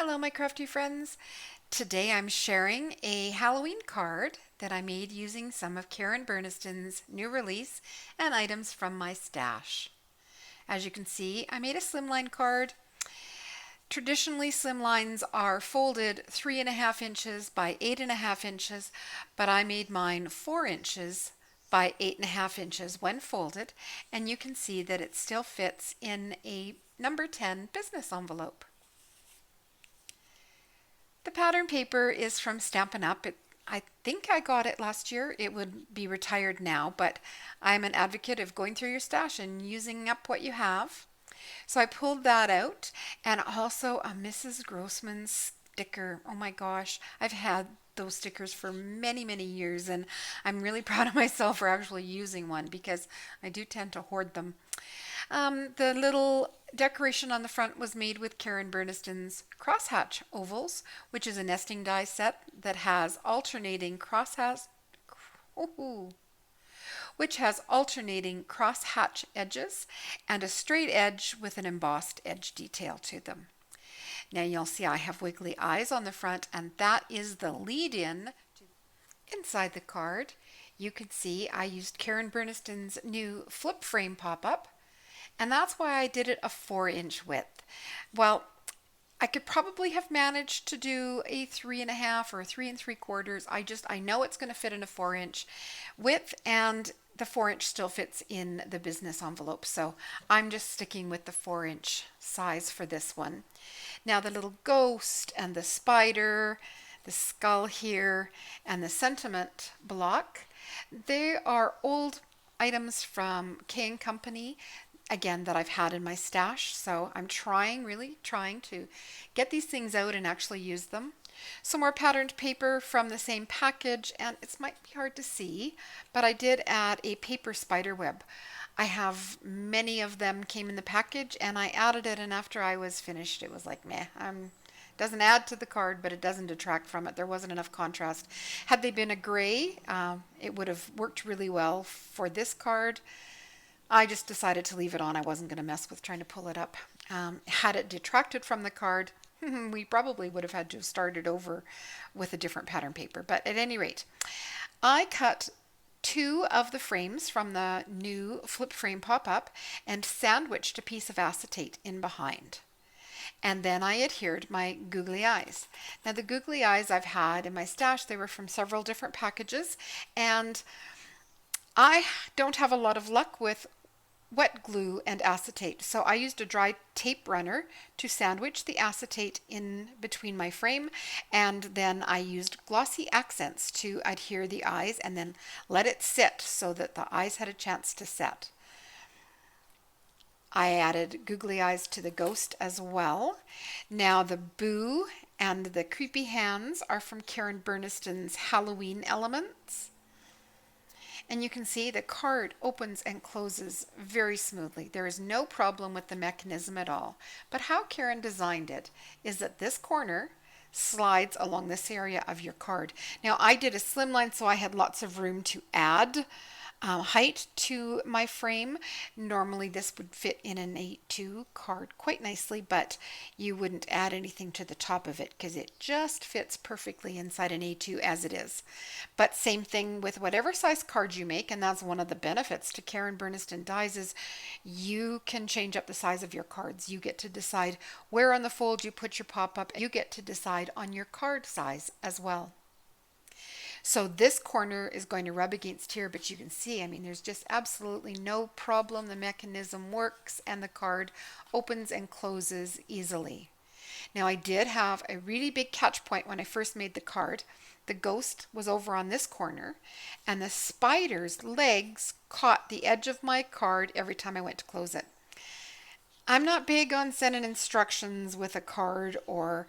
Hello, my crafty friends. Today I'm sharing a Halloween card that I made using some of Karen Burniston's new release and items from my stash. As you can see, I made a slimline card. Traditionally, slimlines are folded 3.5 inches by 8.5 inches, but I made mine 4 inches by 8.5 inches when folded, and you can see that it still fits in a number 10 business envelope. The pattern paper is from Stampin' Up. I think I got it last year. It would be retired now, but I'm an advocate of going through your stash and using up what you have. So I pulled that out, and also a Mrs. Grossman sticker. Oh my gosh, I've had those stickers for many, many years, and I'm really proud of myself for actually using one because I do tend to hoard them. The little decoration on the front was made with Karen Burniston's crosshatch ovals, which is a nesting die set that has alternating crosshatch edges and a straight edge with an embossed edge detail to them. Now you'll see I have wiggly eyes on the front, and that is the lead-in inside the card. You can see I used Karen Burniston's new flip frame pop-up, and that's why I did it a 4-inch width. Well, I could probably have managed to do a 3.5 or a 3 3/4. I know it's going to fit in a 4-inch width, and the 4-inch still fits in the business envelope. So I'm just sticking with the 4-inch size for this one. Now the little ghost and the spider, the skull here, and the sentiment block, they are old items from K & Company, again, that I've had in my stash. So I'm really trying to get these things out and actually use them. Some more patterned paper from the same package, and it might be hard to see, but I did add a paper spider web. I have many of them came in the package, and I added it, and after I was finished, it was like, meh, doesn't add to the card, but it doesn't detract from it. There wasn't enough contrast. Had they been a gray, it would have worked really well for this card. I just decided to leave it on. I wasn't going to mess with trying to pull it up. Had it detracted from the card, we probably would have had to have started over with a different pattern paper. But at any rate, I cut 2 of the frames from the new flip frame pop-up and sandwiched a piece of acetate in behind. And then I adhered my googly eyes. Now the googly eyes I've had in my stash, they were from several different packages, and I don't have a lot of luck with wet glue and acetate, so I used a dry tape runner to sandwich the acetate in between my frame, and then I used glossy accents to adhere the eyes and then let it sit so that the eyes had a chance to set. I added googly eyes to the ghost as well. Now the boo and the creepy hands are from Karen Burniston's Halloween Elements. And you can see the card opens and closes very smoothly. There is no problem with the mechanism at all. But how Karen designed it is that this corner slides along this area of your card. Now I did a slimline, so I had lots of room to add height to my frame. Normally this would fit in an A2 card quite nicely, but you wouldn't add anything to the top of it because it just fits perfectly inside an A2 as it is. But same thing with whatever size card you make, and that's one of the benefits to Karen Burniston dies is you can change up the size of your cards. You get to decide where on the fold you put your pop-up. You get to decide on your card size as well. So this corner is going to rub against here, but you can see, there's just absolutely no problem. The mechanism works and the card opens and closes easily. Now I did have a really big catch point when I first made the card. The ghost was over on this corner, and the spider's legs caught the edge of my card every time I went to close it. I'm not big on sending instructions with a card or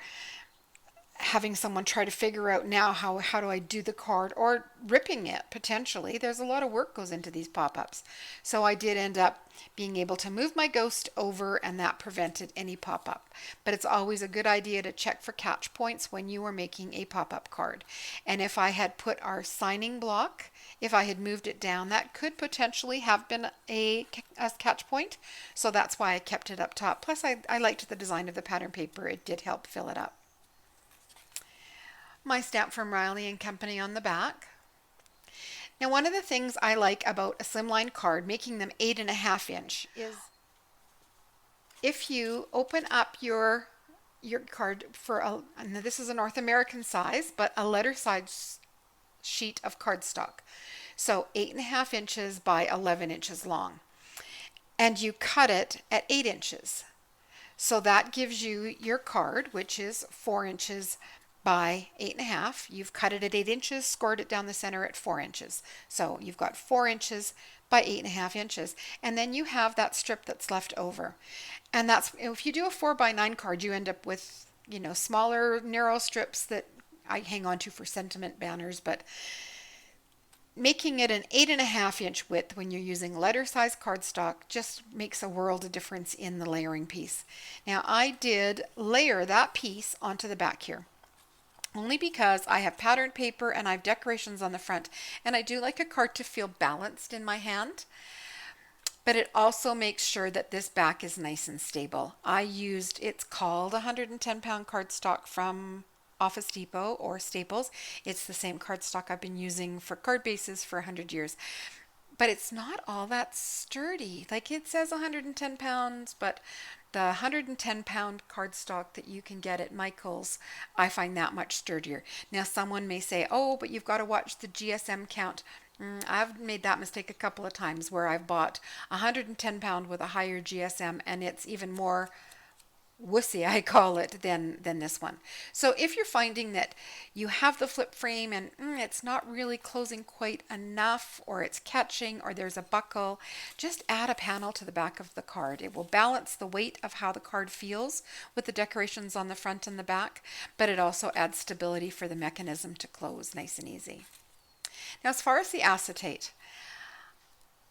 having someone try to figure out now how do I do the card, or ripping it potentially. There's a lot of work goes into these pop-ups. So I did end up being able to move my ghost over, and that prevented any pop-up. But it's always a good idea to check for catch points when you are making a pop-up card. And if I had put our signing block, if I had moved it down, that could potentially have been a catch point. So that's why I kept it up top. Plus I liked the design of the pattern paper. It did help fill it up. my stamp from Riley and Company on the back. Now, one of the things I like about a slimline card, making them 8.5 inch, is if you open up your card for a, and this is a North American size, but a letter size sheet of cardstock. So 8.5 inches by 11 inches long. And you cut it at 8 inches. So that gives you your card, which is 4 inches by 8.5. You've cut it at 8 inches, scored it down the center at 4 inches. So you've got 4 inches by 8.5 inches. And then you have that strip that's left over. And that's, if you do a 4x9 card, you end up with, smaller, narrow strips that I hang on to for sentiment banners, but making it an 8.5 inch width when you're using letter size cardstock just makes a world of difference in the layering piece. Now I did layer that piece onto the back here, only because I have patterned paper and I have decorations on the front, and I do like a card to feel balanced in my hand. But it also makes sure that this back is nice and stable. It's called 110-pound cardstock from Office Depot or Staples. It's the same cardstock I've been using for card bases for 100 years. But it's not all that sturdy. Like, it says 110 pounds, but the 110-pound cardstock that you can get at Michael's, I find that much sturdier. Now, someone may say, oh, but you've got to watch the GSM count. I've made that mistake a couple of times where I've bought 110-pound with a higher GSM, and it's even more wussy, I call it, than this one. So if you're finding that you have the flip frame and it's not really closing quite enough, or it's catching, or there's a buckle, just add a panel to the back of the card. It will balance the weight of how the card feels with the decorations on the front and the back, but it also adds stability for the mechanism to close nice and easy. Now, as far as the acetate,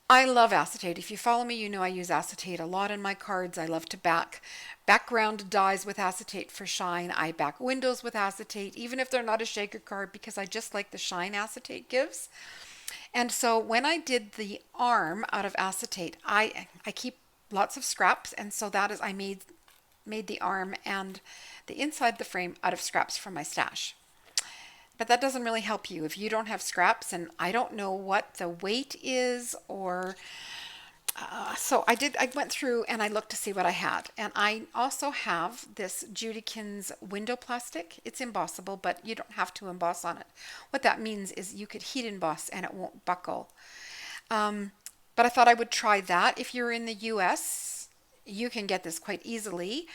I love acetate. If you follow me, you know I use acetate a lot in my cards. I love to background dies with acetate for shine. I back windows with acetate, even if they're not a shaker card, because I just like the shine acetate gives. And so when I did the arm out of acetate, I keep lots of scraps, and so that is, I made the arm and the inside the frame out of scraps from my stash. But that doesn't really help you if you don't have scraps, and I don't know what the weight is, or so I went through and I looked to see what I had. And I also have this Judykins window plastic. It's embossable, but you don't have to emboss on it. What that means is you could heat emboss and it won't buckle. But I thought I would try that. If you're in the US, you can get this quite easily.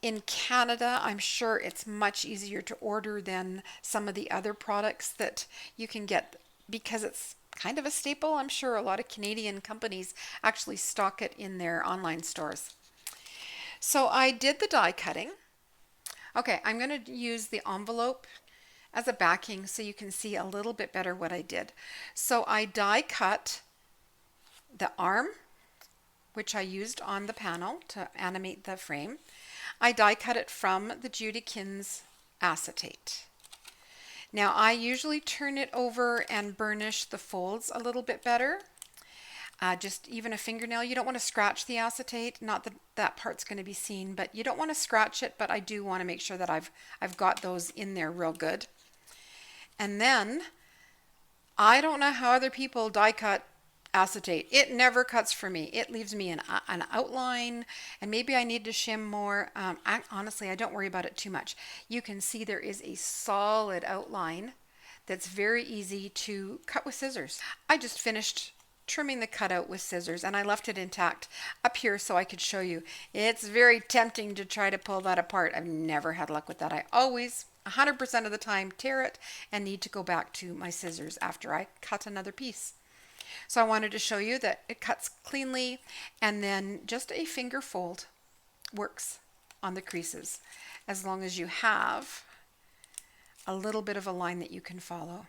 In Canada, I'm sure it's much easier to order than some of the other products that you can get, because it's kind of a staple. I'm sure a lot of Canadian companies actually stock it in their online stores. So I did the die cutting. Okay, I'm going to use the envelope as a backing so you can see a little bit better what I did. So I die cut the arm, which I used on the panel to animate the frame. I die cut it from the Judykins acetate. Now I usually turn it over and burnish the folds a little bit better. Just even a fingernail. You don't want to scratch the acetate. Not that that part's going to be seen, but you don't want to scratch it, but I do want to make sure that I've got those in there real good. And then I don't know how other people die cut acetate. It never cuts for me. It leaves me an outline, and maybe I need to shim more. Honestly, I don't worry about it too much. You can see there is a solid outline that's very easy to cut with scissors. I just finished trimming the cutout with scissors, and I left it intact up here so I could show you. It's very tempting to try to pull that apart. I've never had luck with that. I always 100% of the time tear it and need to go back to my scissors after I cut another piece. So I wanted to show you that it cuts cleanly, and then just a finger fold works on the creases, as long as you have a little bit of a line that you can follow.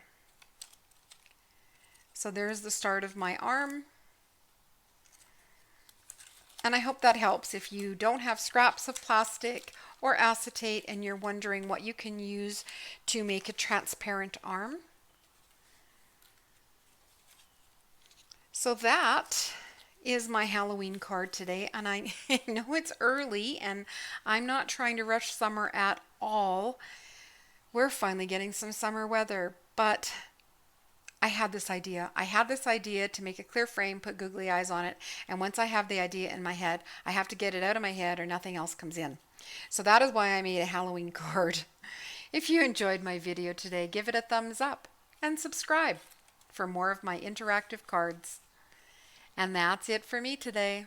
So there's the start of my arm, and I hope that helps. If you don't have scraps of plastic or acetate and you're wondering what you can use to make a transparent arm. So that is my Halloween card today, and I know it's early and I'm not trying to rush summer at all, We're finally getting some summer weather, but I had this idea. I had this idea to make a clear frame, put googly eyes on it, and once I have the idea in my head, I have to get it out of my head or nothing else comes in. So that is why I made a Halloween card. If you enjoyed my video today, give it a thumbs up and subscribe for more of my interactive cards. And that's it for me today.